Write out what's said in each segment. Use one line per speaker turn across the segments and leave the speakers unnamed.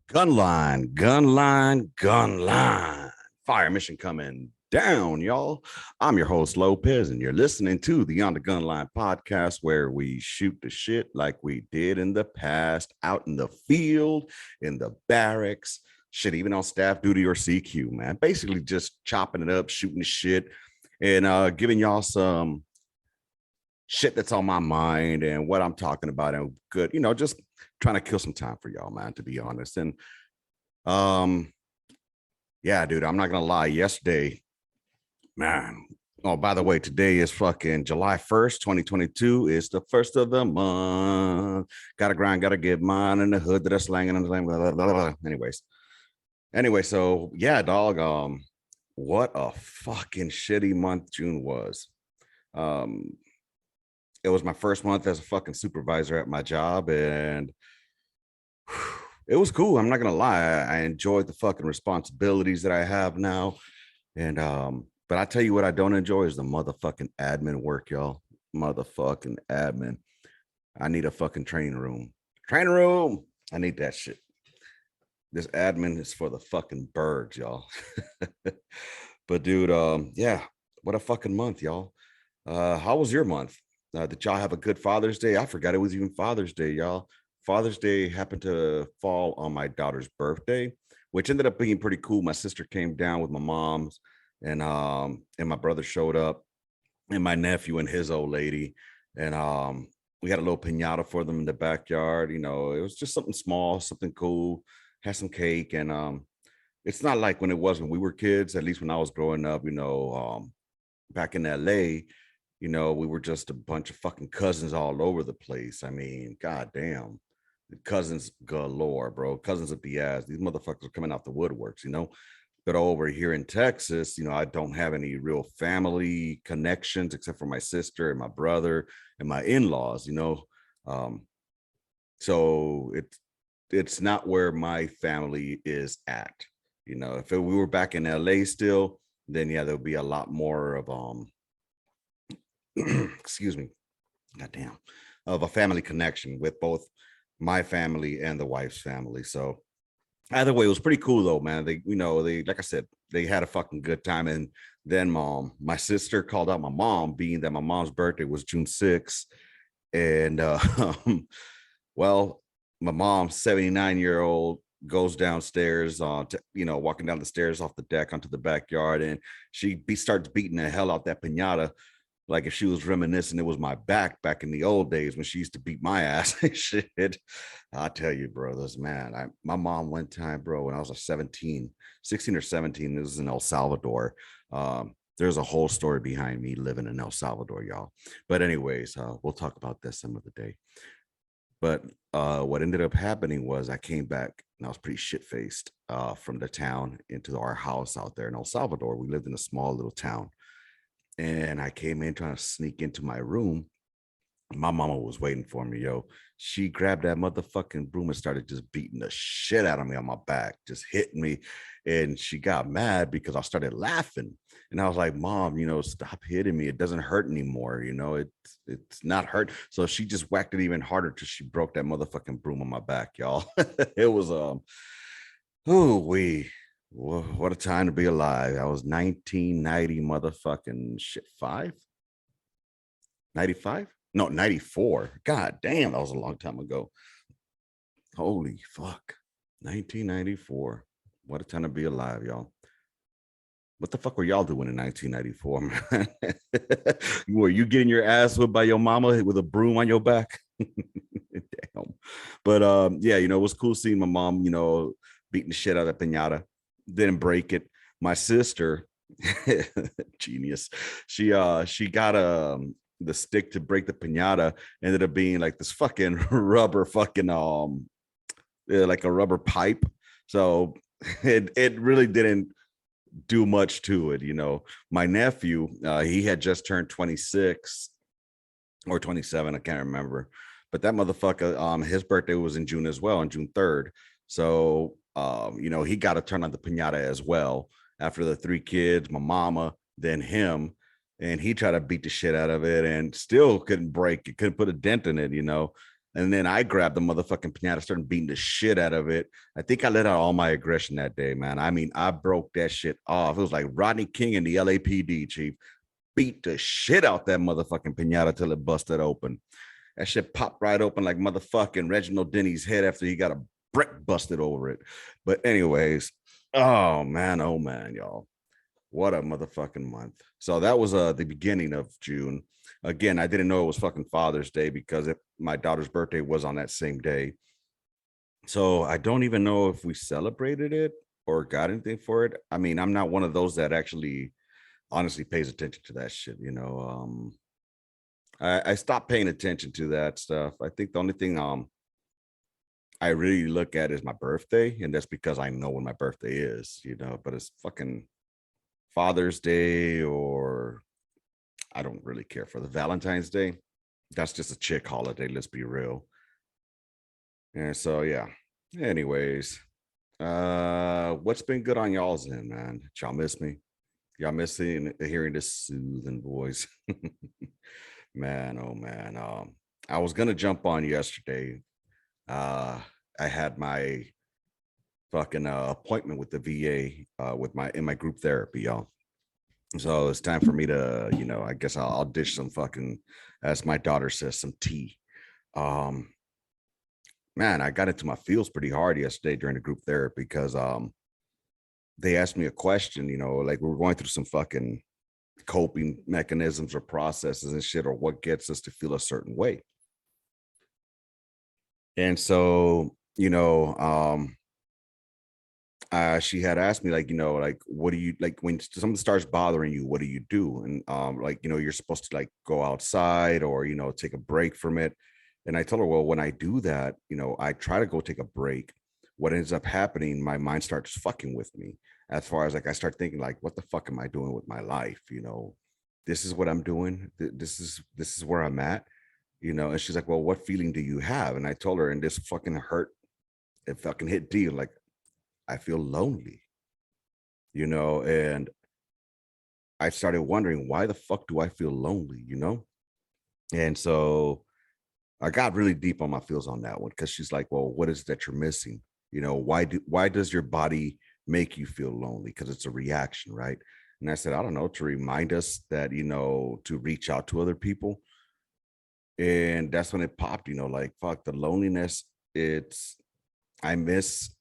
Gunline. Fire mission coming down, y'all. I'm your host, Lopez, and you're listening to the On the Gunline podcast, where we shoot the shit like we did in the past, out in the field, in the barracks, shit, even on staff duty or CQ, man. Basically just chopping it up, shooting the shit, and giving y'all some shit that's on my mind and what I'm talking about and good, just trying to kill some time for y'all, man, to be honest. And um, yeah, dude, I'm not gonna lie. Yesterday, man. Oh, by the way, today is fucking July 1st, 2022. It's the first of the month. Gotta grind, gotta get mine in the hood that are slanging and blah, blah, blah, blah. Anyway, so yeah, dog. What a fucking shitty month June was. Um, it was my first month as a fucking supervisor at my job, and it was cool. I'm not gonna lie. I enjoyed the fucking responsibilities that I have now. And but I tell you what I don't enjoy is the motherfucking admin work, y'all. Motherfucking admin. I need a fucking training room. Training room. I need that shit. This admin is for the fucking birds, y'all. But dude, yeah, what a fucking month, y'all. How was your month? Did y'all have a good Father's Day? I forgot it was even Father's Day, y'all. Father's Day happened to fall on my daughter's birthday, which ended up being pretty cool. My sister came down with my mom's, and my brother showed up, and my nephew and his old lady, and we had a little piñata for them in the backyard. It was just something small, something cool. Had some cake, and it's not like when it was when we were kids. At least when I was growing up, back in LA, we were just a bunch of fucking cousins all over the place. I mean, goddamn, cousins galore, bro. Cousins at the ass. These motherfuckers are coming out the woodworks. But over here in Texas, I don't have any real family connections except for my sister and my brother and my in-laws. So it's not where my family is at. If we were back in LA still, then yeah, there'll be a lot more of excuse me, goddamn, of a family connection with both my family and the wife's family. So either way, it was pretty cool though, man. They like I said, they had a fucking good time. And then my sister called out my mom, being that my mom's birthday was June 6th. And well, my mom, 79-year-old, goes downstairs walking down the stairs off the deck onto the backyard, and she starts beating the hell out that piñata. Like if she was reminiscing, it was my back in the old days when she used to beat my ass and shit. I tell you, brothers, man, my mom one time, bro, when I was like 16 or 17, this was in El Salvador. There's a whole story behind me living in El Salvador, y'all. But anyways, we'll talk about this some other day. But what ended up happening was I came back and I was pretty shit-faced from the town into our house out there in El Salvador. We lived in a small little town. And I came in trying to sneak into my room. My mama was waiting for me, yo. She grabbed that motherfucking broom and started just beating the shit out of me on my back, just hitting me. And she got mad because I started laughing. And I was like, Mom, stop hitting me. It doesn't hurt anymore. It's not hurt. So she just whacked it even harder till she broke that motherfucking broom on my back, y'all. It was what a time to be alive. I was 1990 motherfucking shit 95. No, 94. God damn, that was a long time ago. Holy fuck. 1994. What a time to be alive, y'all. What the fuck were y'all doing in 1994, man? Were you getting your ass whipped by your mama with a broom on your back? Damn. But yeah, it was cool seeing my mom, beating the shit out of piñata. Didn't break it. My sister, genius. She got the stick to break the piñata, ended up being like this fucking rubber fucking like a rubber pipe. So it really didn't do much to it. My nephew, he had just turned 26 or 27, I can't remember, but that motherfucker, his birthday was in June as well, on June 3rd. So he got a turn on the piñata as well. After the three kids, my mama, then him, and he tried to beat the shit out of it and still couldn't break it, couldn't put a dent in it. And then I grabbed the motherfucking pinata, started beating the shit out of it. I think I let out all my aggression that day, man. I mean, I broke that shit off. It was like Rodney King and the LAPD, chief. Beat the shit out that motherfucking pinata till it busted open. That shit popped right open like motherfucking Reginald Denny's head after he got a brick busted over it. But anyways, oh man, y'all. What a motherfucking month. So that was the beginning of June. Again, I didn't know it was fucking Father's Day because my daughter's birthday was on that same day. So I don't even know if we celebrated it or got anything for it. I mean, I'm not one of those that actually honestly pays attention to that shit, you know. I stopped paying attention to that stuff. I think the only thing I really look at is my birthday, and that's because I know when my birthday is, you know, but it's fucking Father's Day, or I don't really care for the Valentine's Day. That's just a chick holiday, let's be real. And so yeah. Anyways, what's been good on y'all's end, man? Y'all miss me? Y'all miss hearing this soothing voice? Man, oh man. I was gonna jump on yesterday. I had my fucking appointment with the VA with my group therapy, y'all. So it's time for me to, you know, I guess I'll dish some fucking, as my daughter says, some tea. Um, man, I got into my feels pretty hard yesterday during the group therapy because they asked me a question, you know, like we were going through some fucking coping mechanisms or processes and shit, or what gets us to feel a certain way. And so, you know, she had asked me, like, you know, like, what do you like when something starts bothering you? What do you do? And like, you know, you're supposed to like go outside or, you know, take a break from it. And I told her, well, when I do that, you know, I try to go take a break. What ends up happening, my mind starts fucking with me as far as like I start thinking, like, what the fuck am I doing with my life? You know, this is what I'm doing. This is where I'm at, you know. And she's like, well, what feeling do you have? And I told her, and this fucking hurt. It fucking hit deep. Like, I feel lonely, you know, and I started wondering, why the fuck do I feel lonely, you know? And so I got really deep on my feels on that one because she's like, well, what is it that you're missing? You know, why does your body make you feel lonely? Because it's a reaction, right? And I said, I don't know, to remind us that, you know, to reach out to other people. And that's when it popped, you know, like fuck, the loneliness, it's I miss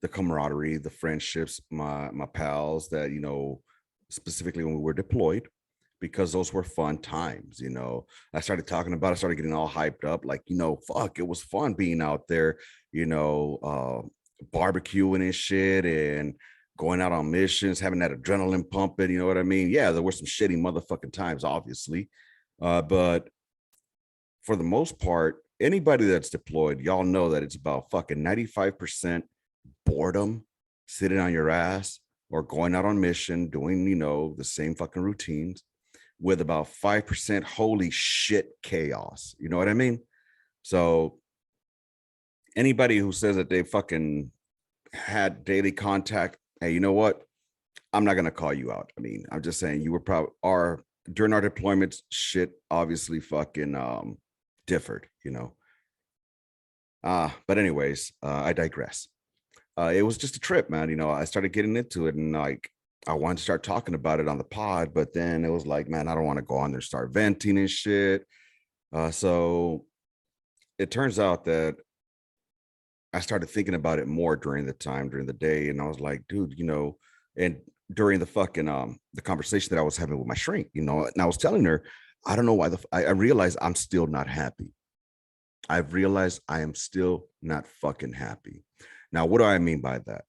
the camaraderie, the friendships, my pals that, you know, specifically when we were deployed, because those were fun times, you know. I started talking about it, started getting all hyped up, like, you know, fuck, it was fun being out there, you know, barbecuing and shit and going out on missions, having that adrenaline pumping, you know what I mean? Yeah, there were some shitty motherfucking times, obviously. But for the most part, anybody that's deployed, y'all know that it's about fucking 95% boredom, sitting on your ass, or going out on mission, doing, you know, the same fucking routines, with about 5% holy shit chaos. You know what I mean? So anybody who says that they fucking had daily contact, hey, you know what? I'm not gonna call you out. I mean, I'm just saying you were probably our during our deployments, shit obviously fucking differed, you know. But anyways, I digress. It was just a trip, man. You know, I started getting into it, and like I wanted to start talking about it on the pod, but then it was like, man, I don't want to go on there and start venting and shit. So it turns out that I started thinking about it more during the day, and I was like, dude, you know, and during the fucking the conversation that I was having with my shrink, you know, and I was telling her, I don't know why I realized I'm still not happy. I've realized I am still not fucking happy. Now, what do I mean by that?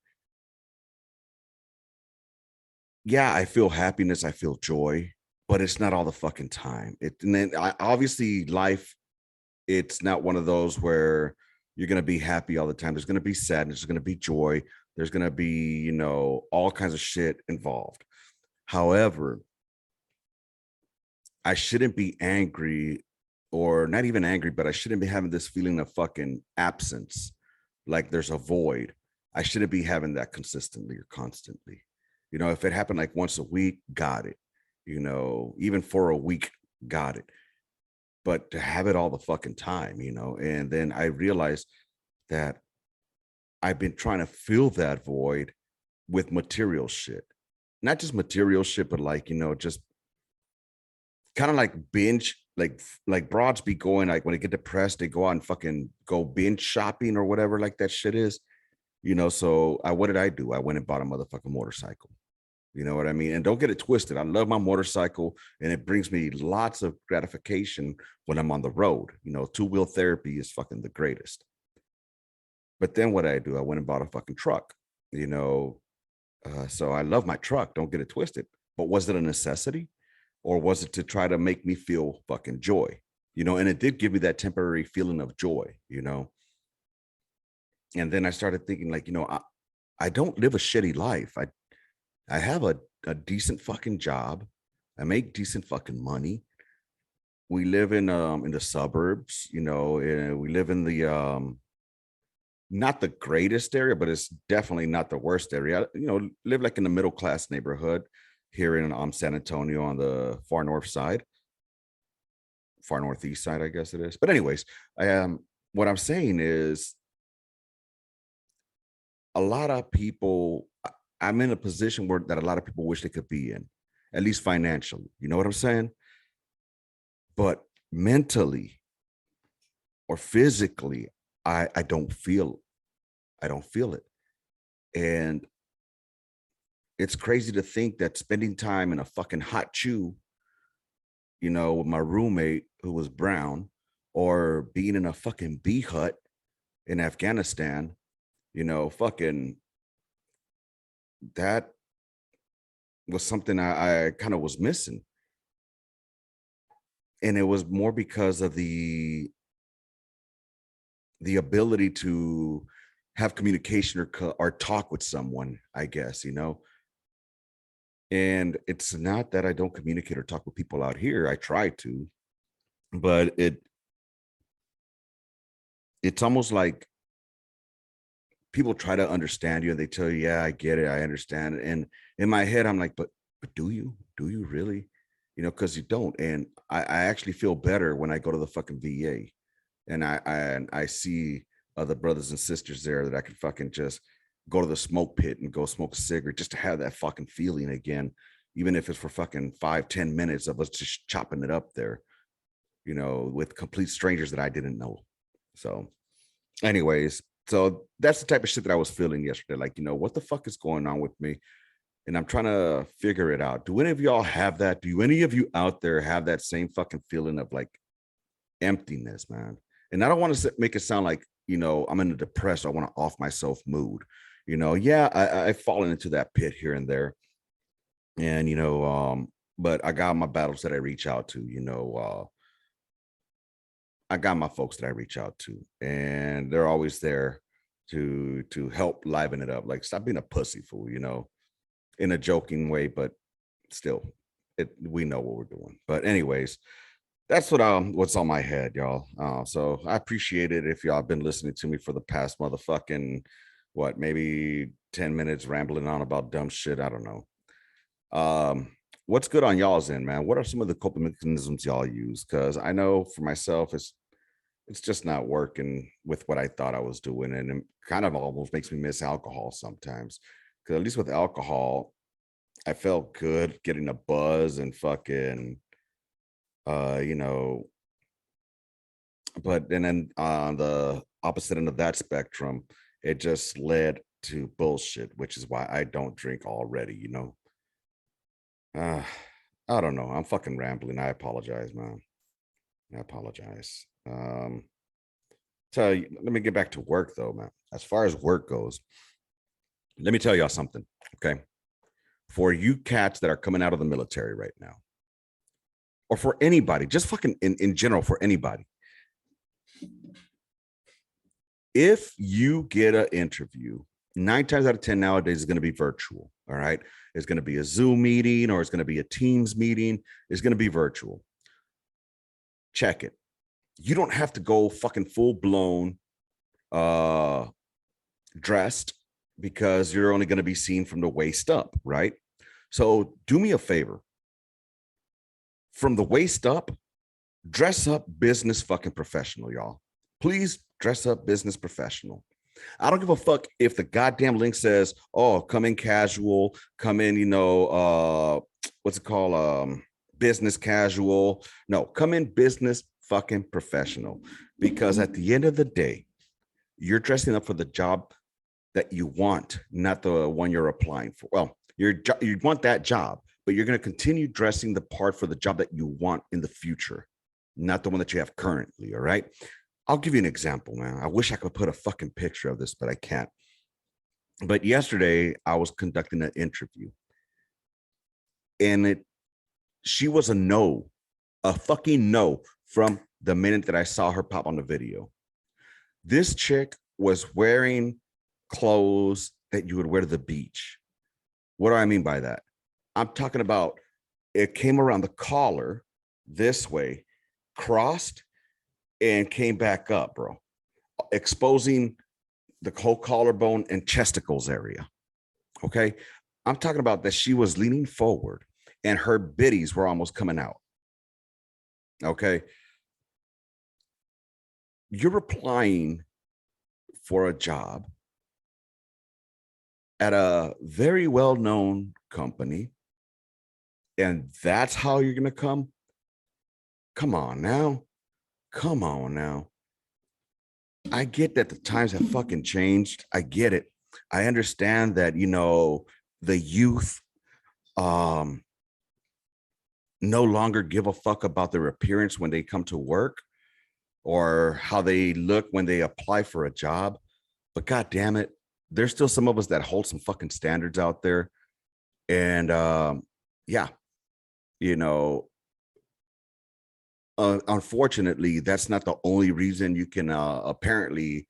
Yeah, I feel happiness, I feel joy, but it's not all the fucking time. And then obviously life, it's not one of those where you're going to be happy all the time. There's going to be sadness, there's going to be joy, there's going to be, you know, all kinds of shit involved. However, I shouldn't be angry, or not even angry, but I shouldn't be having this feeling of fucking absence, like there's a void. I shouldn't be having that consistently or constantly. You know, if it happened like once a week, got it. You know, even for a week, got it. but to have it all the fucking time, and then I realized that I've been trying to fill that void with material shit. Not just material shit, but like, just kind of like binge, like broads be going, like when they get depressed, they go out and fucking go binge shopping or whatever, like that shit is, So what did I do? I went and bought a motherfucking motorcycle. You know what I mean? And don't get it twisted. I love my motorcycle and it brings me lots of gratification when I'm on the road. Two-wheel therapy is fucking the greatest. But then what I do, I went and bought a fucking truck, you know. So I love my truck. Don't get it twisted. But was it a necessity, or was it to try to make me feel fucking joy? And it did give me that temporary feeling of joy. And then I started thinking, like, I don't live a shitty life. I have a decent fucking job. I make decent fucking money. We live in the suburbs, and we live in the not the greatest area, but it's definitely not the worst area. Live like in the middle class neighborhood here in San Antonio on the far northeast side, I guess it is. But anyways, what I'm saying is a lot of people, I'm in a position where that a lot of people wish they could be in, at least financially. You know what I'm saying? But mentally or physically, I don't feel it. And it's crazy to think that spending time in a fucking hot chew, with my roommate who was brown, or being in a fucking bee hut in Afghanistan, fucking that was something I kind of was missing. And it was more because of the ability to have communication or talk with someone, I guess, And it's not that I don't communicate or talk with people out here. I try to, but it's almost like people try to understand you and they tell you, yeah, I get it, I understand it. And in my head, I'm like, but do you really? Because you don't. And I actually feel better when I go to the fucking VA and I see other brothers and sisters there that I can fucking just go to the smoke pit and go smoke a cigarette just to have that fucking feeling again, even if it's for fucking 5-10 minutes of us just chopping it up there, with complete strangers that I didn't know. So anyways, so that's the type of shit that I was feeling yesterday. Like, what the fuck is going on with me? And I'm trying to figure it out. Do any of y'all have that? Do any of you out there have that same fucking feeling of like emptiness, man? And I don't want to make it sound like, I'm in a depressed, I want to off myself mood. Yeah, I've fallen into that pit here and there. And, but I got my battles that I reach out to, I got my folks that I reach out to, and they're always there to help liven it up. Like, stop being a pussy fool, in a joking way, but still, we know what we're doing. But anyways, that's what's on my head, y'all. So I appreciate it if y'all have been listening to me for the past motherfucking maybe 10 minutes rambling on about dumb shit. I don't know. What's good on y'all's end, man? What are some of the coping mechanisms y'all use? Because I know for myself, it's just not working with what I thought I was doing, and it kind of almost makes me miss alcohol sometimes. Because at least with alcohol, I felt good getting a buzz and fucking, but then on the opposite end of that spectrum, it just led to bullshit, which is why I don't drink already. Uh, I don't know. I'm fucking rambling. I apologize, man. I apologize. So let me get back to work though, man. As far as work goes, let me tell y'all something. Okay. For you cats that are coming out of the military right now, or for anybody, just fucking in general, for anybody, if you get an interview, 9 times out of 10 nowadays is going to be virtual. All right. It's going to be a Zoom meeting or it's going to be a Teams meeting. It's going to be virtual. Check it. You don't have to go fucking full blown dressed, because you're only going to be seen from the waist up, right? So do me a favor. From the waist up, Dress up business fucking professional, y'all. Please dress up business professional. I don't give a fuck if the goddamn link says, "Oh, come in casual, come in, what's it called, business casual." No, come in business fucking professional, because at the end of the day, you're dressing up for the job that you want, not the one you're applying for. Well, you want that job, but you're going to continue dressing the part for the job that you want in the future, not the one that you have currently. All right. I'll give you an example, man. I wish I could put a fucking picture of this, but I can't. But yesterday I was conducting an interview, and she was a no, a fucking no from the minute that I saw her pop on the video. This chick was wearing clothes that you would wear to the beach. What do I mean by that? I'm talking about it came around the collar this way, crossed, and came back up, bro, exposing the whole collarbone and chesticles area. Okay. I'm talking about that she was leaning forward and her bitties were almost coming out. Okay. You're applying for a job at a very well-known company, and that's how you're going to come? Come on now. Come on now. I get that the times have fucking changed. I get it. I understand that, the youth no longer give a fuck about their appearance when they come to work or how they look when they apply for a job. But God damn it, there's still some of us that hold some fucking standards out there. And yeah, unfortunately, that's not the only reason you can apparently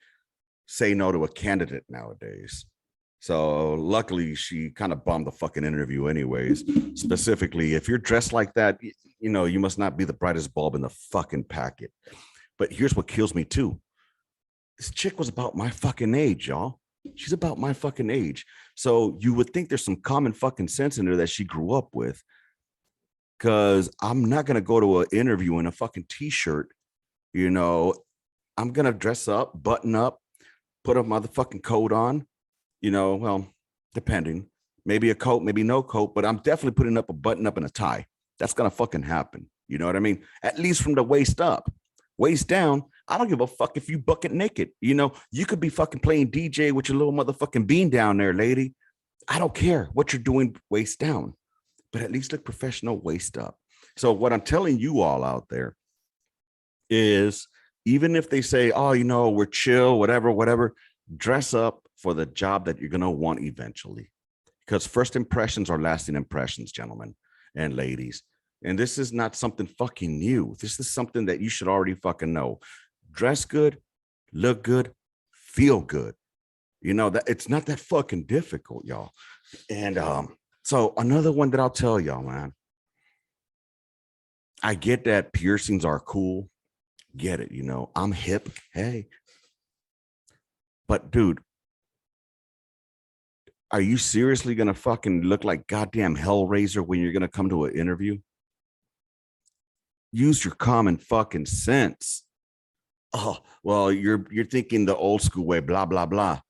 say no to a candidate nowadays. So luckily, she kind of bombed the fucking interview anyways. Specifically, if you're dressed like that, you must not be the brightest bulb in the fucking packet. But here's what kills me too. This chick was about my fucking age, y'all. She's about my fucking age. So you would think there's some common fucking sense in her that she grew up with. Because I'm not going to go to an interview in a fucking t-shirt. I'm going to dress up, button up, put a motherfucking coat on, well, depending. Maybe a coat, maybe no coat, but I'm definitely putting up a button up and a tie. That's going to fucking happen. You know what I mean? At least from the waist up. Waist down, I don't give a fuck if you bucket naked. You could be fucking playing DJ with your little motherfucking bean down there, lady. I don't care what you're doing waist down, but at least look professional waist up. So what I'm telling you all out there is, even if they say, "Oh, we're chill, whatever, dress up for the job that you're going to want eventually." Because first impressions are lasting impressions, gentlemen and ladies. And this is not something fucking new. This is something that you should already fucking know. Dress good, look good, feel good. That it's not that fucking difficult, y'all. And so another one that I'll tell y'all, man. I get that piercings are cool. Get it, I'm hip. Hey. But dude, are you seriously gonna fucking look like goddamn Hellraiser when you're gonna come to an interview? Use your common fucking sense. Oh, well, you're thinking the old school way, blah, blah, blah.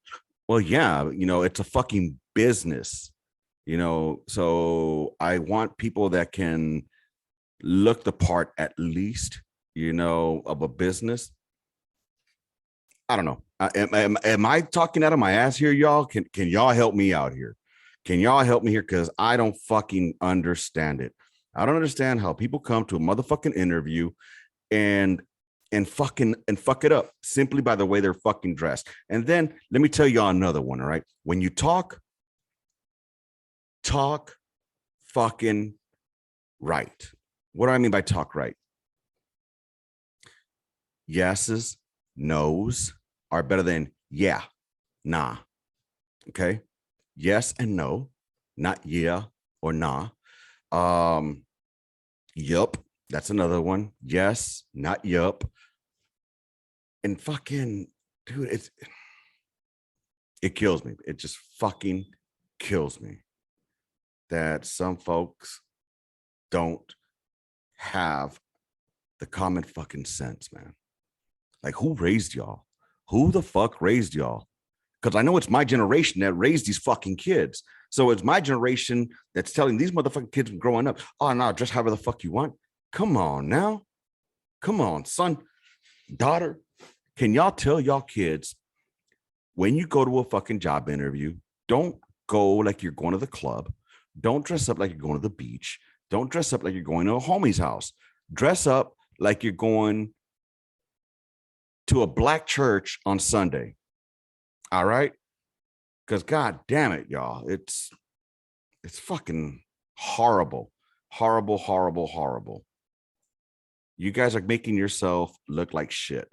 Well, yeah, it's a fucking business, so I want people that can look the part at least, of a business. I don't know. Am I talking out of my ass here, y'all? Can y'all help me out here? Can y'all help me here? Because I don't fucking understand it. I don't understand how people come to a motherfucking interview and fuck it up simply by the way they're fucking dressed. And then let me tell y'all another one. All right. When you talk fucking right. What do I mean by talk right? Yeses, no's are better than yeah, nah. Okay. Yes and no, not yeah or nah. Yup. That's another one. Yes, not yup. And fucking, dude, it kills me. It just fucking kills me that some folks don't have the common fucking sense, man. Like, who raised y'all? Who the fuck raised y'all? Because I know it's my generation that raised these fucking kids. So it's my generation that's telling these motherfucking kids growing up, oh, no, dress however the fuck you want. Come on now. Come on, son, daughter. Can y'all tell y'all kids when you go to a fucking job interview, don't go like you're going to the club. Don't dress up like you're going to the beach. Don't dress up like you're going to a homie's house. Dress up like you're going to a black church on Sunday. All right? Because God damn it, y'all. It's fucking horrible. Horrible, horrible, horrible. You guys are making yourself look like shit.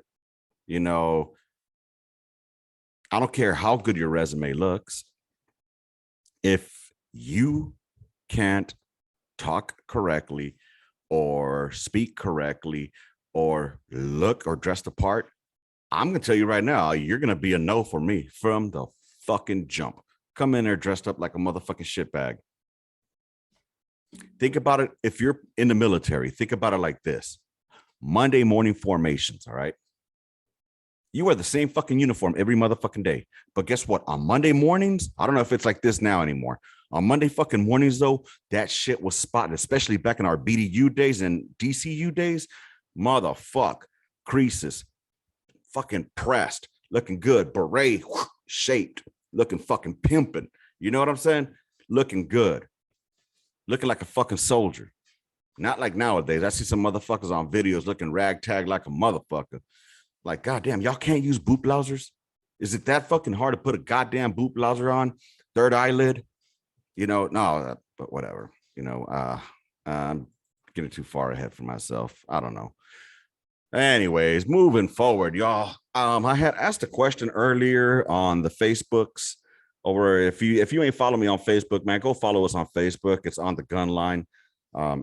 You know, I don't care how good your resume looks. If you can't talk correctly or speak correctly or look or dress the part, I'm going to tell you right now, you're going to be a no for me from the fucking jump. Come in there dressed up like a motherfucking shitbag. Think about it. If you're in the military, think about it like this. Monday morning formations, all right? You wear the same fucking uniform every motherfucking day. But guess what? On Monday mornings, I don't know if it's like this now anymore. On Monday fucking mornings, though, that shit was spotted, especially back in our BDU days and DCU days. Motherfuck. Creases. Fucking pressed. Looking good. Beret. Shaped. Looking fucking pimping. You know what I'm saying? Looking good. Looking like a fucking soldier. Not like nowadays. I see some motherfuckers on videos looking ragtag like a motherfucker. Like, goddamn, y'all can't use boot blousers? Is it that fucking hard to put a goddamn boot blouser on? Third eyelid? You know, no, but whatever. You know, I'm getting too far ahead for myself. I don't know. Anyways, moving forward, y'all. I had asked a question earlier on the Facebooks. Over if you ain't follow me on Facebook, man, go follow us on Facebook. It's on the Gunline.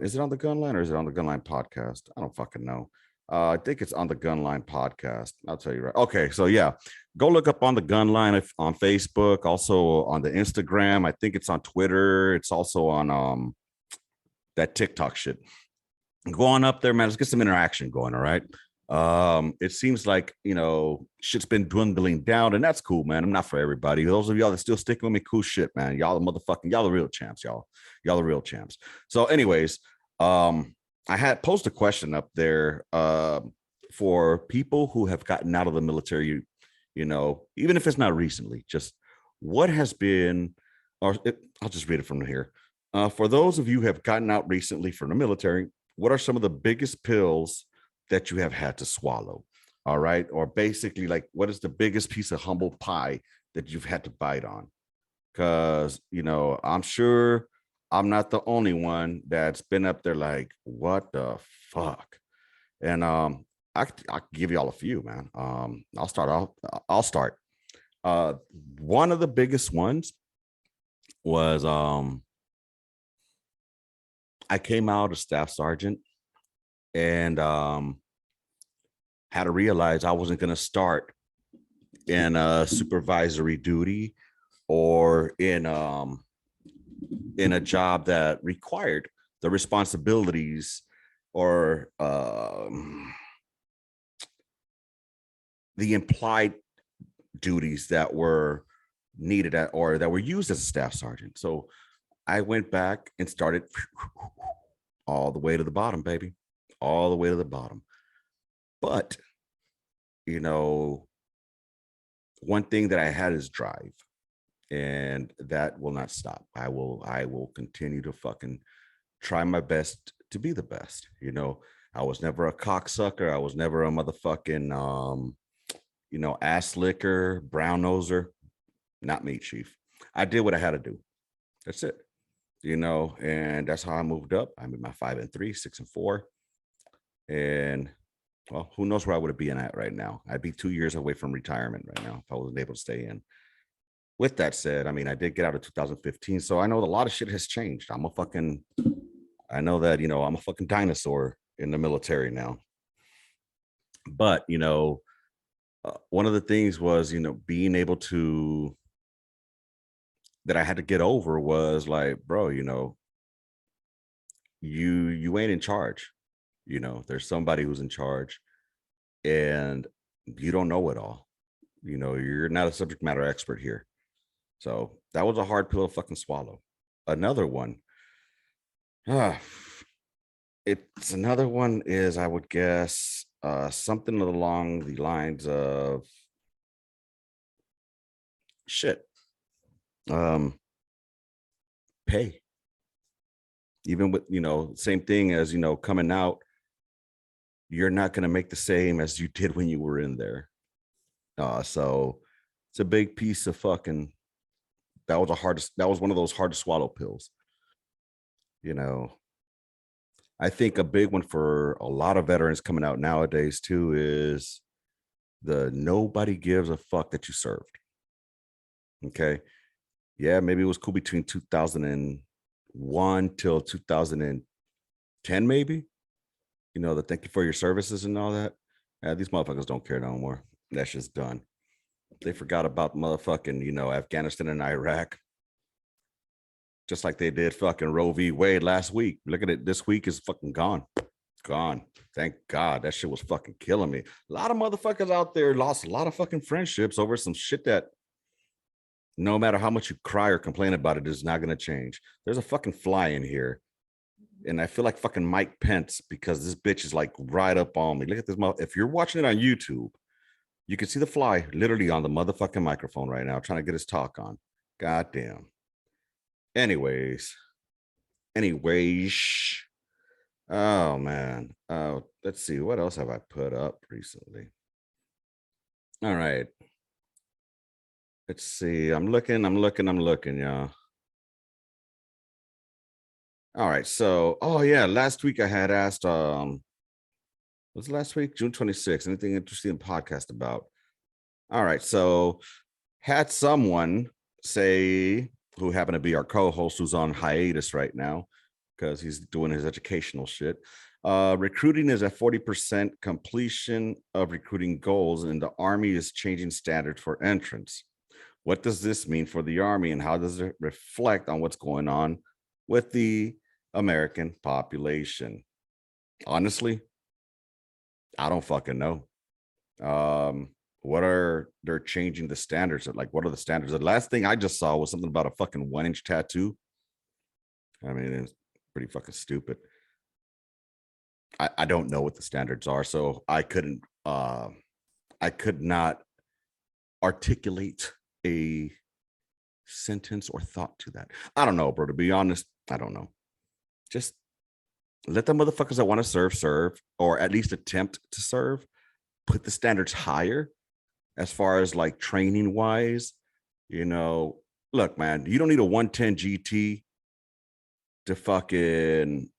Is it on the Gunline or is it on the Gunline podcast? I don't fucking know. I think it's on the Gunline podcast. I'll tell you right. Okay, so yeah, go look up on the Gunline on Facebook, also on the Instagram. I think it's on Twitter. It's also on that TikTok shit. Go on up there, man. Let's get some interaction going. All right. It seems like, you know, shit's been dwindling down, and that's cool, man. I'm not for everybody. Those of y'all that still sticking with me, cool shit, man. Y'all the motherfucking, y'all the real champs, y'all. Y'all the real champs. So, anyways, I had posted a question up there for people who have gotten out of the military, you know, even if it's not recently, just what has been, I'll just read it from here. For those of you who have gotten out recently from the military, what are some of the biggest pills that you have had to swallow? All right. Or basically, like, what is the biggest piece of humble pie that you've had to bite on? Because, you know, I'm sure I'm not the only one that's been up there like, what the fuck? And I can give y'all a few, man. I'll start. One of the biggest ones was I came out a staff sergeant and had to realize I wasn't going to start in a supervisory duty or in a job that required the responsibilities or the implied duties that were needed or that were used as a staff sergeant. So I went back and started all the way to the bottom, baby, all the way to the bottom. But, you know, one thing that I had is drive, and that will not stop. I will continue to fucking try my best to be the best. You know, I was never a cocksucker. I was never a motherfucking, you know, ass licker, brown noser. Not me, chief. I did what I had to do. That's it. You know, and that's how I moved up. I'm in my 5 and 3, 6 and 4. And well, who knows where I would be at right now? I'd be 2 years away from retirement right now if I wasn't able to stay in. With that said, I mean, I did get out of 2015, so I know a lot of shit has changed. I know that, you know, I'm a fucking dinosaur in the military now. But, you know, one of the things was, you know, being able to, that I had to get over was like, bro, you know, you ain't in charge. You know, there's somebody who's in charge, and you don't know it all. You know, you're not a subject matter expert here. So that was a hard pill to fucking swallow. Another one. Ah, it's another one is I would guess something along the lines of shit. Um, pay. Even with, you know, same thing as, you know, coming out, you're not going to make the same as you did when you were in there. So it's a big piece of fucking, that was one of those hard to swallow pills. You know, I think a big one for a lot of veterans coming out nowadays too is the nobody gives a fuck that you served. Okay. Yeah, maybe it was cool between 2001 till 2010, maybe. You know, the thank you for your services and all that. Yeah, these motherfuckers don't care no more. That's just done. They forgot about motherfucking, you know, Afghanistan and Iraq. Just like they did fucking Roe v. Wade last week. Look at it. This week is fucking gone. Gone. Thank God. That shit was fucking killing me. A lot of motherfuckers out there lost a lot of fucking friendships over some shit that no matter how much you cry or complain about it, is not going to change. There's a fucking fly in here. And I feel like fucking Mike Pence because this bitch is like right up on me. Look at this. If you're watching it on YouTube, you can see the fly literally on the motherfucking microphone right now, trying to get his talk on. God damn. Anyways. Oh man. Let's see. What else have I put up recently? All right. Let's see. I'm looking, y'all. All right. So, oh yeah, last week I had asked, was it last week? June 26th. Anything interesting podcast about? All right. So had someone say who happened to be our co-host who's on hiatus right now because he's doing his educational shit. Recruiting is at 40% completion of recruiting goals, and the Army is changing standards for entrance. What does this mean for the Army, and how does it reflect on what's going on with the American population? Honestly, I don't fucking know. What are they're changing the standards? Like, what are the standards? The last thing I just saw was something about a fucking 1-inch tattoo. I mean, it's pretty fucking stupid. I don't know what the standards are, so I could not articulate a sentence or thought to that. I don't know, bro. To be honest, I don't know. Just let the motherfuckers that want to serve, or at least attempt to serve. Put the standards higher as far as like training wise. You know, look, man, you don't need a 110 GT to fucking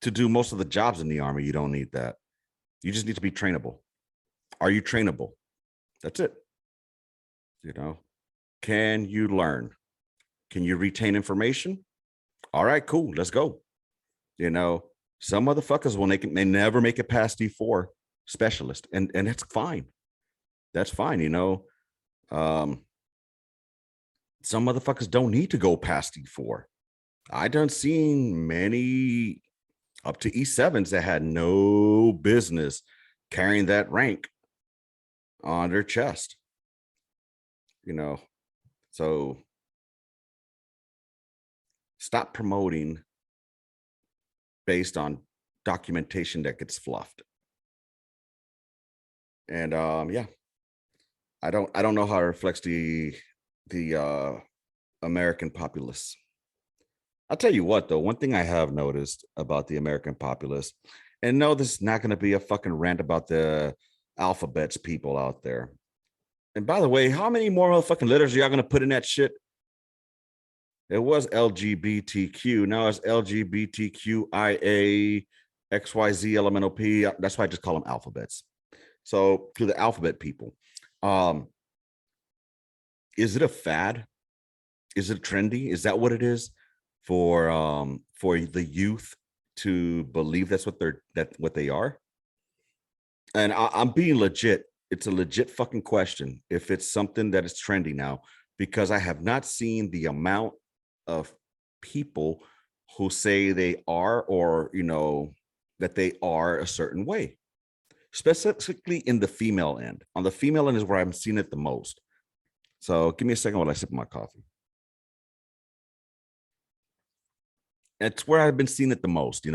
to do most of the jobs in the Army. You don't need that. You just need to be trainable. Are you trainable? That's it. You know, can you learn? Can you retain information? All right, cool. Let's go. You know, some motherfuckers will they never make it past D4 specialist, and that's fine. That's fine. You know, some motherfuckers don't need to go past D4. I done seen many up to E7s that had no business carrying that rank on their chest. You know, so stop promoting based on documentation that gets fluffed. And yeah, I don't know how it reflects the American populace. I'll tell you what, though, one thing I have noticed about the American populace, and no, this is not going to be a fucking rant about the alphabets people out there. And by the way, how many more motherfucking letters are y'all going to put in that shit? It was LGBTQ. Now it's LGBTQIA, XYZ, LMNOP. That's why I just call them alphabets. So to the alphabet people, is it a fad? Is it trendy? Is that what it is for the youth to believe that's what they are? And I'm being legit. It's a legit fucking question if it's something that is trendy now, because I have not seen the amount of people who say they are, or, you know, that they are a certain way, specifically in the female end. On the female end is where I'm seeing it the most. So give me a second while I sip my coffee. It's where I've been seeing it the most,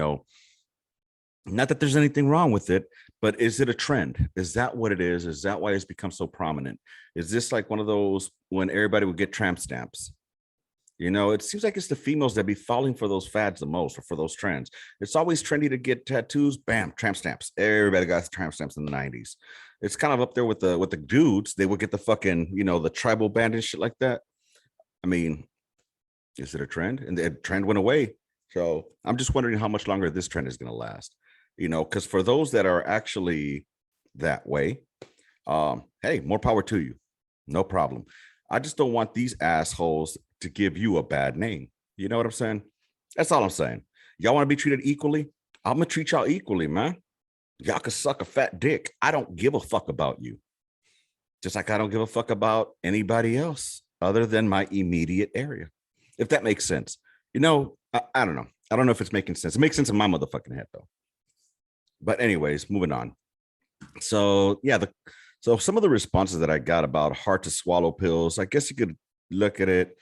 not that there's anything wrong with it, but is it a trend? Is that what it is? Is that why it's become so prominent? Is this like one of those when everybody would get tramp stamps? It seems like it's the females that be falling for those fads the most, or for those trends. It's always trendy to get tattoos. Bam, tramp stamps. Everybody got tramp stamps in the 90s. It's kind of up there with the dudes. They would get the fucking, the tribal band and shit like that. I mean, is it a trend? And the trend went away. So I'm just wondering how much longer this trend is going to last. Because for those that are actually that way, hey, more power to you. No problem. I just don't want these assholes to give you a bad name. You know what I'm saying? That's all I'm saying. Y'all want to be treated equally? I'm going to treat y'all equally, man. Y'all can suck a fat dick. I don't give a fuck about you. Just like I don't give a fuck about anybody else other than my immediate area. If that makes sense. I don't know. I don't know if it's making sense. It makes sense in my motherfucking head, though. But anyways, moving on. So, yeah, so some of the responses that I got about hard to swallow pills, I guess you could look at it,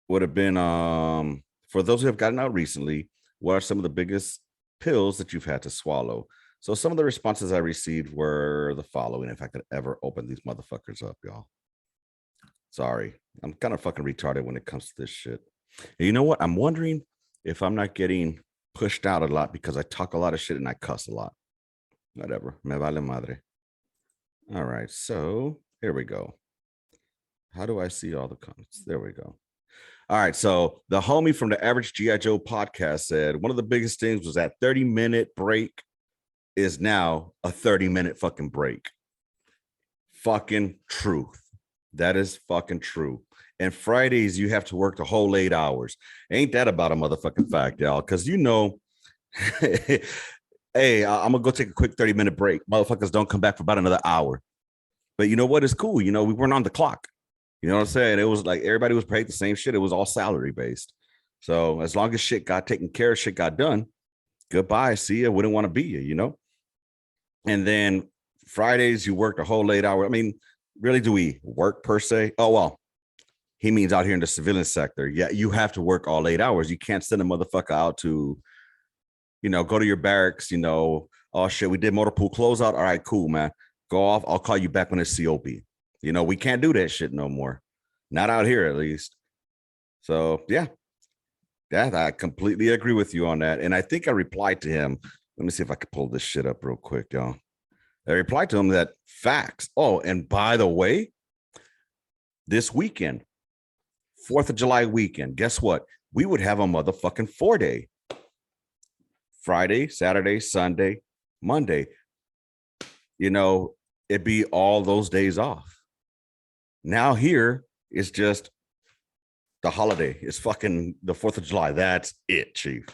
would have been, for those who have gotten out recently, what are some of the biggest pills that you've had to swallow? So some of the responses I received were the following. If I could ever open these motherfuckers up, y'all. Sorry, I'm kind of fucking retarded when it comes to this shit. And you know what? I'm wondering if I'm not getting pushed out a lot because I talk a lot of shit and I cuss a lot. Whatever. Me vale madre. All right. So here we go. How do I see all the comments? There we go. All right. So the homie from the Average G.I. Joe podcast said one of the biggest things was that 30-minute break is now a 30-minute fucking break. Fucking truth. That is fucking true. And Fridays, you have to work the whole 8 hours. Ain't that about a motherfucking fact, y'all? Because hey, I'm going to go take a quick 30-minute break. Motherfuckers don't come back for about another hour. But you know what? It's cool. We weren't on the clock. You know what I'm saying? It was like everybody was paid the same shit. It was all salary based. So as long as shit got taken care of, shit got done, goodbye. See ya. Wouldn't want to be you, And then Fridays, you worked a whole 8 hour. I mean, really, do we work per se? Oh, well, he means out here in the civilian sector. Yeah, you have to work all 8 hours. You can't send a motherfucker out to, go to your barracks, oh shit, we did motor pool closeout. All right, cool, man. Go off. I'll call you back when it's COP. We can't do that shit no more. Not out here, at least. So, yeah, I completely agree with you on that. And I think I replied to him. Let me see if I can pull this shit up real quick, y'all. I replied to him that facts. Oh, and by the way, this weekend, 4th of July weekend, guess what? We would have a motherfucking 4-day. Friday, Saturday, Sunday, Monday. It'd be all those days off. Now here is just the holiday. It's fucking the 4th of July. That's it, Chief.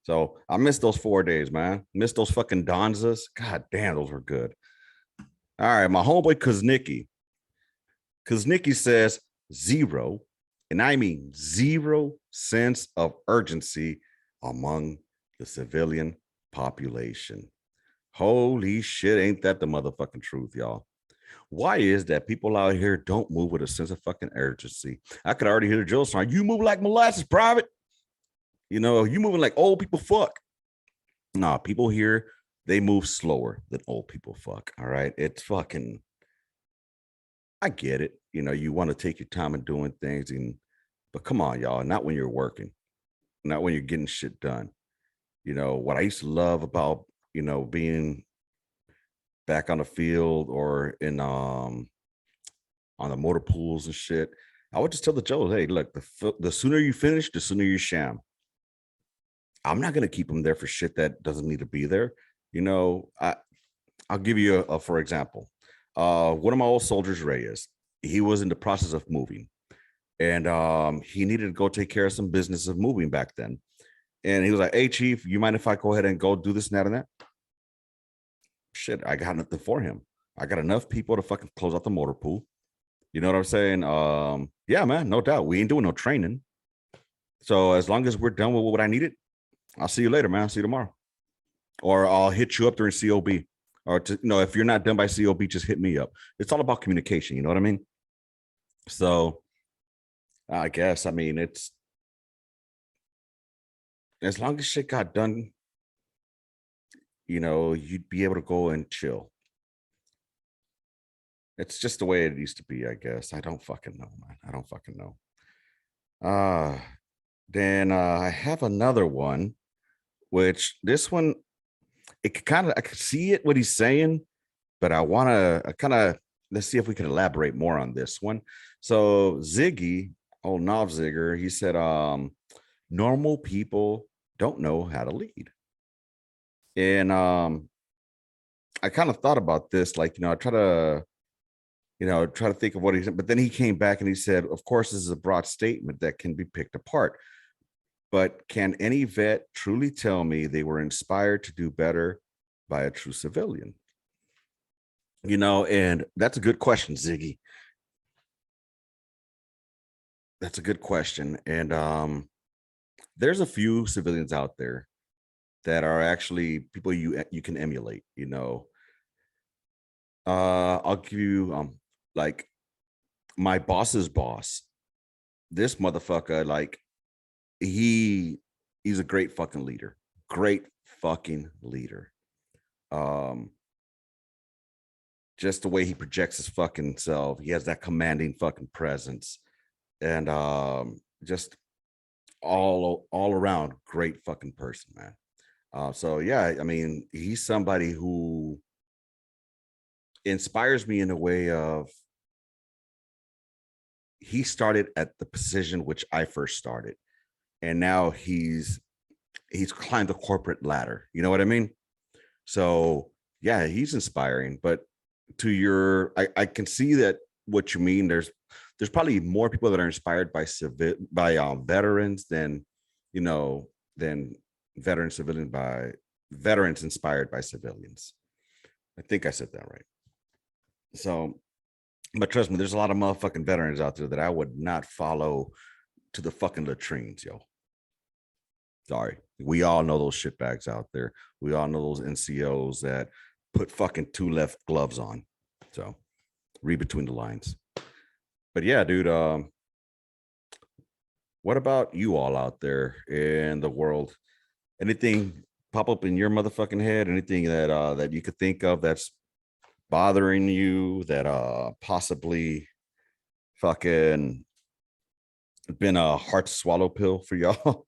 So I miss those 4 days, man. Miss those fucking Donzas. God damn, those were good. All right, my homeboy Kuznicki. Kuznicki says 0, and I mean 0 sense of urgency among the civilian population. Holy shit, ain't that the motherfucking truth, y'all? Why is that people out here don't move with a sense of fucking urgency? I could already hear the drill song. You move like molasses, private. You moving like old people fuck. Nah, people here, they move slower than old people fuck. All right. It's fucking, I get it. You want to take your time and doing things, but come on, y'all. Not when you're working, not when you're getting shit done. What I used to love about, being back on the field or in on the motor pools and shit, I would just tell the Joes, hey, look, the sooner you finish, the sooner you sham. I'm not going to keep them there for shit that doesn't need to be there. I'll give you a for example. One of my old soldiers, Reyes, he was in the process of moving, and he needed to go take care of some business of moving back then. And he was like, hey, Chief, you mind if I go ahead and go do this and that and that? Shit, I got nothing for him. I got enough people to fucking close out the motor pool. You know what I'm saying? Yeah, man, no doubt. We ain't doing no training. So as long as we're done with what I needed, I'll see you later, man. I'll see you tomorrow. or I'll hit you up during COB, or if you're not done by COB, just hit me up. It's all about communication. You know what I mean? So I guess, I mean, it's as long as shit got done, you'd be able to go and chill. It's just the way it used to be, I guess. I don't fucking know, man. I don't fucking know. Then I have another one, which this one, I could see it, what he's saying, but I want to kind of, let's see if we can elaborate more on this one. So Ziggy, old Novzigger, he said, normal people don't know how to lead. And I kind of thought about this, like, I try to think of what he said, but then he came back and he said, of course, this is a broad statement that can be picked apart. But can any vet truly tell me they were inspired to do better by a true civilian? And that's a good question, Ziggy. That's a good question. And there's a few civilians out there that are actually people you can emulate. I'll give you like my boss's boss. This motherfucker, like, he's a great fucking leader. Great fucking leader. Just the way he projects his fucking self. He has that commanding fucking presence. And just all around great fucking person, man. So yeah, I mean, he's somebody who inspires me in a way of he started at the position which I first started, and now he's climbed the corporate ladder. You know what I mean? So yeah, he's inspiring. But I can see that what you mean. There's probably more people that are inspired by veterans than veterans inspired by civilians. I think I said that right. So, but trust me, there's a lot of motherfucking veterans out there that I would not follow to the fucking latrines, yo. Sorry. We all know those shitbags out there. We all know those NCOs that put fucking 2 left gloves on. So read between the lines. But yeah, dude, what about you all out there in the world? Anything pop up in your motherfucking head? Anything that you could think of that's bothering you, that possibly fucking been a hard to swallow pill for y'all?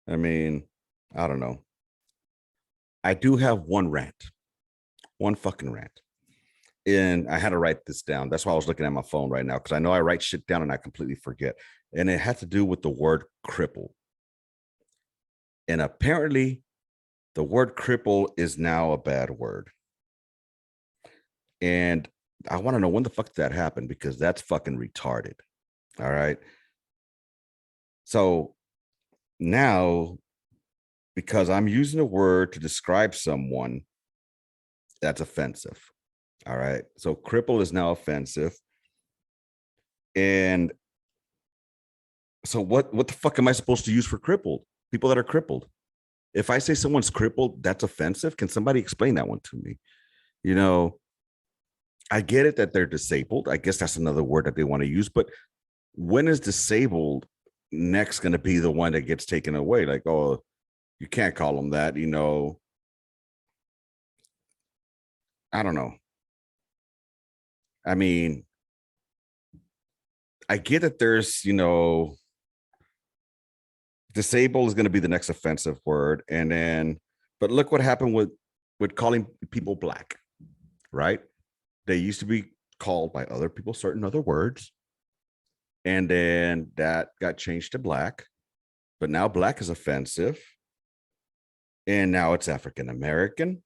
I mean, I don't know. I do have one fucking rant. And I had to write this down. That's why I was looking at my phone right now, because I know I write shit down and I completely forget. And it had to do with the word cripple. And apparently, the word cripple is now a bad word. And I want to know when the fuck did that happen, because that's fucking retarded. All right. So now, because I'm using a word to describe someone, that's offensive. All right. So cripple is now offensive. And so what the fuck am I supposed to use for crippled? People that are crippled. If I say someone's crippled, that's offensive. Can somebody explain that one to me? I get it that they're disabled. I guess that's another word that they want to use. But when is disabled next going to be the one that gets taken away? Like, oh, you can't call them that, I don't know. I mean, I get that there's, disabled is going to be the next offensive word. And then, but look what happened with calling people black, right? They used to be called by other people certain other words. And then that got changed to black. But now black is offensive. And now it's African American.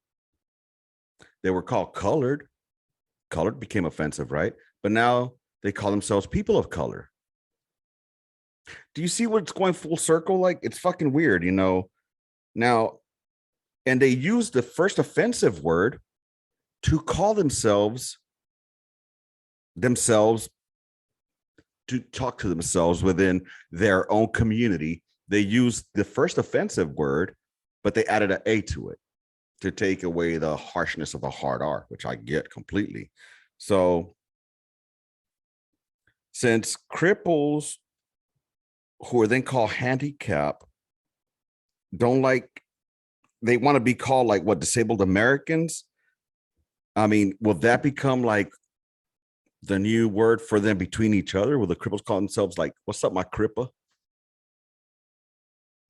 They were called colored. Colored became offensive, right? But now they call themselves people of color. Do you see what's going full circle? Like, it's fucking weird, Now, and they use the first offensive word to call themselves to talk to themselves within their own community. They use the first offensive word, but they added an A to it. to take away the harshness of a hard R, which I get completely. So since cripples who are then called handicap don't like, they want to be called like what, disabled Americans? I mean, will that become like the new word for them between each other? Will the cripples call themselves like, what's up, my crippa?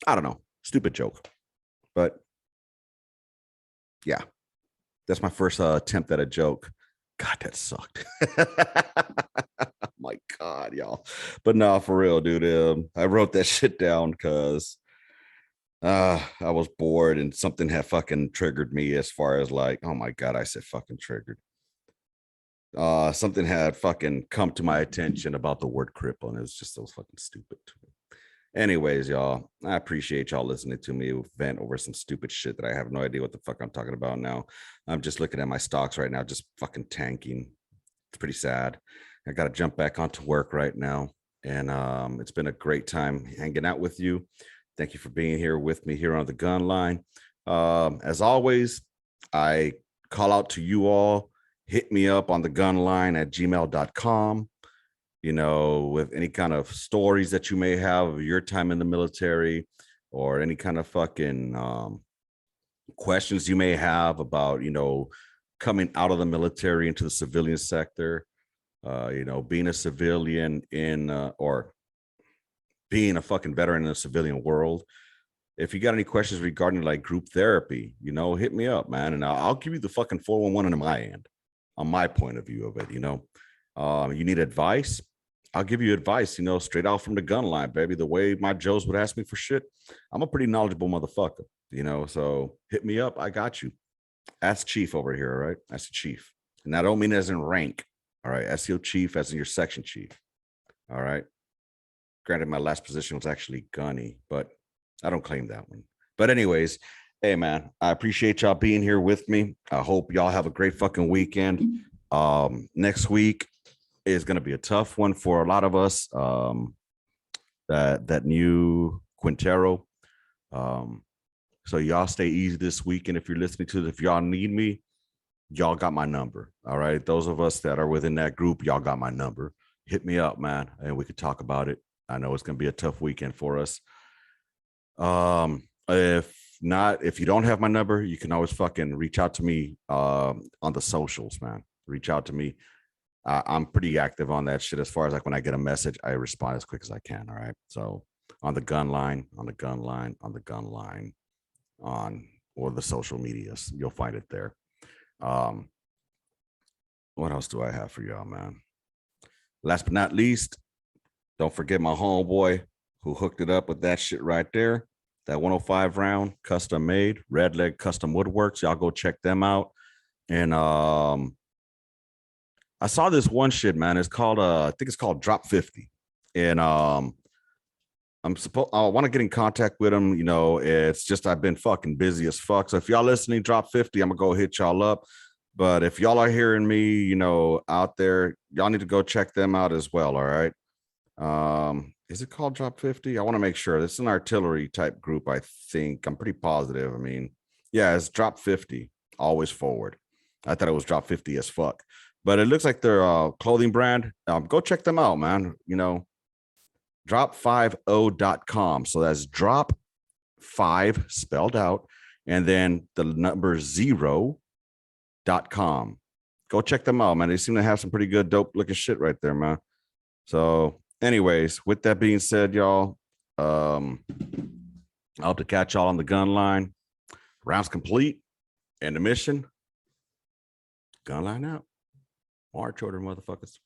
I don't know. Stupid joke. But yeah, that's my first attempt at a joke. God, that sucked. My God, y'all. But no, for real, dude. I wrote that shit down because I was bored and something had fucking triggered me as far as like, oh my God, I said fucking triggered. Something had fucking come to my attention about the word cripple, and it was just so fucking stupid to me. Anyways, y'all, I appreciate y'all listening to me vent over some stupid shit that I have no idea what the fuck I'm talking about now. I'm just looking at my stocks right now, just fucking tanking. It's pretty sad. I got to jump back onto work right now. And it's been a great time hanging out with you. Thank you for being here with me here on the Gun Line. As always, I call out to you all. Hit me up on the gunline at gmail.com. You know, with any kind of stories that you may have of your time in the military, or any kind of fucking questions you may have about, you know, coming out of the military into the civilian sector, you know, being a civilian in or being a fucking veteran in the civilian world. If you got any questions regarding like group therapy, you know, hit me up, man, and I'll give you the fucking 411 on my end, on my point of view of it. You know, you need advice, I'll give you advice, you know, straight out from the gun line, baby. The way my Joes would ask me for shit, I'm a pretty knowledgeable motherfucker, you know, so hit me up. I got you. That's Chief over here, all right? That's the Chief. And I don't mean as in rank, all right? That's your Chief, as in your section chief, all right? Granted, my last position was actually Gunny, but I don't claim that one. But anyways, hey, man, I appreciate y'all being here with me. I hope y'all have a great fucking weekend. Next week is going to be a tough one for a lot of us. That new Quintero. So y'all stay easy this weekend. If you're listening to this, if y'all need me, y'all got my number. All right. Those of us that are within that group, y'all got my number. Hit me up, man, and we could talk about it. I know it's going to be a tough weekend for us. If not, if you don't have my number, you can always fucking reach out to me on the socials, man. Reach out to me. I'm pretty active on that shit. As far as like when I get a message, I respond as quick as I can. All right. So on the gun line, on the gun line, on the gun line, on or the social medias, you'll find it there. What else do I have for y'all, man? Last but not least, don't forget my homeboy who hooked it up with that shit right there. That 105 round, custom made, Red Leg Custom Woodworks. Y'all go check them out. And I saw this one shit, man. It's called I think it's called Drop 50. And I want to get in contact with them. You know, it's just I've been fucking busy as fuck. So if y'all listening, Drop 50, I'm gonna go hit y'all up. But if y'all are hearing me, you know, out there, y'all need to go check them out as well. All right. Is it called Drop 50? I want to make sure. This is an artillery type group, I think. I'm pretty positive. I mean, yeah, it's Drop 50, always forward. I thought it was Drop 50 as fuck. But it looks like they're a clothing brand. Go check them out, man. You know, drop50.com. So that's drop 5 spelled out, and then the number 0.com. Go check them out, man. They seem to have some pretty good dope looking shit right there, man. So anyways, with that being said, y'all, I'll have to catch y'all on the gun line. Rounds complete. And the mission. Gun line out. March order, motherfuckers.